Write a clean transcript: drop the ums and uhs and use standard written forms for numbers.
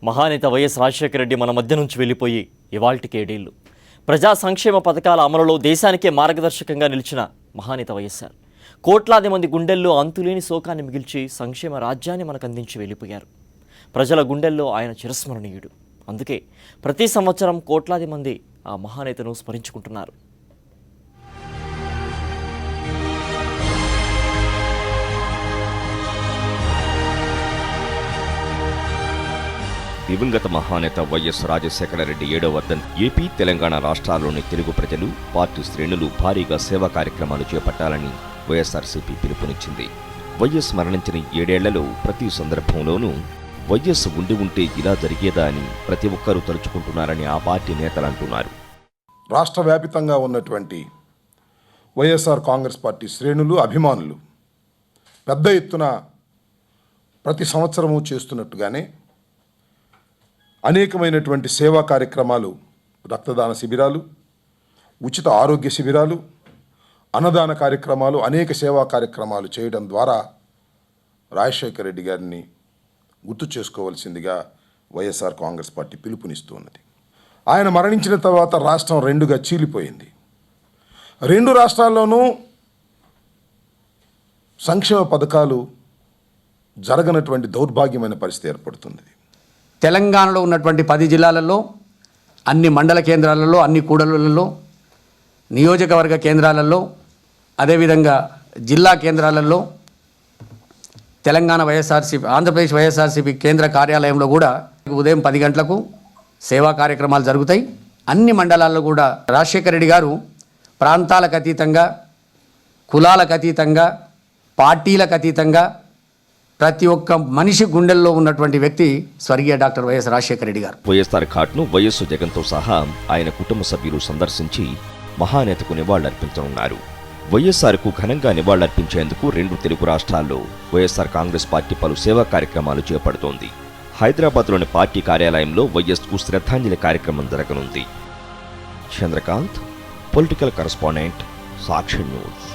మహానేత వైఎస్ రాజశేఖర రెడ్డి మన మధ్య నుంచి వెళ్ళిపోయి ఇవాల్టికి 7 ఏళ్లు. ప్రజా సంక్షేమ పథకాల అమలులో దేశానికే మార్గదర్శకంగా నిలిచిన మహానేత వైఎస్ఆర్ కోట్లాది మంది గుండెల్లో అంతులేని శోకాన్ని మిగిల్చి సంక్షేమ రాజ్యాన్ని మనకు అందించి వెళ్ళిపోయారు. ప్రజల గుండెల్లో ఆయన చిరస్మరణీయుడు. అందుకే ప్రతి సంవత్సరం కోట్లాది మంది ఆ మహానేతను స్మరించుకుంటున్నారు. దివంగత మహానేత వైఎస్ రాజశేఖర రెడ్డి 7వ వర్ధంతి ఏపీ, తెలంగాణ రాష్ట్రాల్లోని తెలుగు ప్రజలు, పార్టీ శ్రేణులు భారీగా సేవా కార్యక్రమాలు చేపట్టాలని వైఎస్ఆర్సీపీ పిలుపునిచ్చింది. వైఎస్ మరణించిన 7 ఏళ్లలో ప్రతి సందర్భంలోనూ వైఎస్ ఉంటే ఇలా జరిగేదా అని ప్రతి ఒక్కరూ తలుచుకుంటున్నారని ఆ పార్టీ నేతలు అంటున్నారు. రాష్ట్ర వ్యాపితంగా ఉన్నటువంటి వైఎస్ఆర్ కాంగ్రెస్ పార్టీ శ్రేణులు, అభిమానులు పెద్ద ఎత్తున ప్రతి సంవత్సరము చేస్తున్నట్టుగానే అనేకమైనటువంటి సేవా కార్యక్రమాలు, రక్తదాన శిబిరాలు, ఉచిత ఆరోగ్య శిబిరాలు, అన్నదాన కార్యక్రమాలు, అనేక సేవా కార్యక్రమాలు చేయడం ద్వారా రాజశేఖర రెడ్డి గారిని గుర్తు చేసుకోవాల్సిందిగా వైఎస్ఆర్ కాంగ్రెస్ పార్టీ పిలుపునిస్తున్నది. ఆయన మరణించిన తర్వాత రాష్ట్రం 2గా చీలిపోయింది. 2 రాష్ట్రాల్లోనూ సంక్షేమ పథకాలు జరగనటువంటి దౌర్భాగ్యమైన పరిస్థితి ఏర్పడుతుంది. తెలంగాణలో ఉన్నటువంటి 10 జిల్లాలలో, అన్ని మండల కేంద్రాలలో, అన్ని కూడళ్లలో, నియోజకవర్గ కేంద్రాలలో, అదేవిధంగా జిల్లా కేంద్రాలలో, తెలంగాణ వైఎస్ఆర్సీపీ, ఆంధ్రప్రదేశ్ వైఎస్ఆర్సీపీ కేంద్ర కార్యాలయంలో కూడా ఉదయం 10 గంటలకు సేవా కార్యక్రమాలు జరుగుతాయి. అన్ని మండలాల్లో కూడా రాజశేఖర రెడ్డి గారు ప్రాంతాలకు అతీతంగా, కులాలకు అతీతంగా, పార్టీలకు అతీతంగా ప్రతి ఒక్క మనిషి గుండెల్లో ఉన్నటువంటి వ్యక్తి స్వర్గీయ డాక్టర్ వైఎస్ రాజశేఖర రెడ్డి గారు. వైఎస్ఆర్ ఘాట్ను వైఎస్ జగన్తో సహా ఆయన కుటుంబ సభ్యులు సందర్శించి మహానేతకు నివాళులర్పించనున్నారు. వైఎస్ఆర్కు ఘనంగా నివాళులర్పించేందుకు 2 తెలుగు రాష్ట్రాల్లో వైఎస్ఆర్ కాంగ్రెస్ పార్టీ పలు సేవా కార్యక్రమాలు చేపడుతోంది. హైదరాబాద్లోని పార్టీ కార్యాలయంలో వైఎస్కు శ్రద్ధాంజలి కార్యక్రమం జరగనుంది. చంద్రకాంత్, పొలిటికల్ కరెస్పాండెంట్, సాక్షి న్యూస్.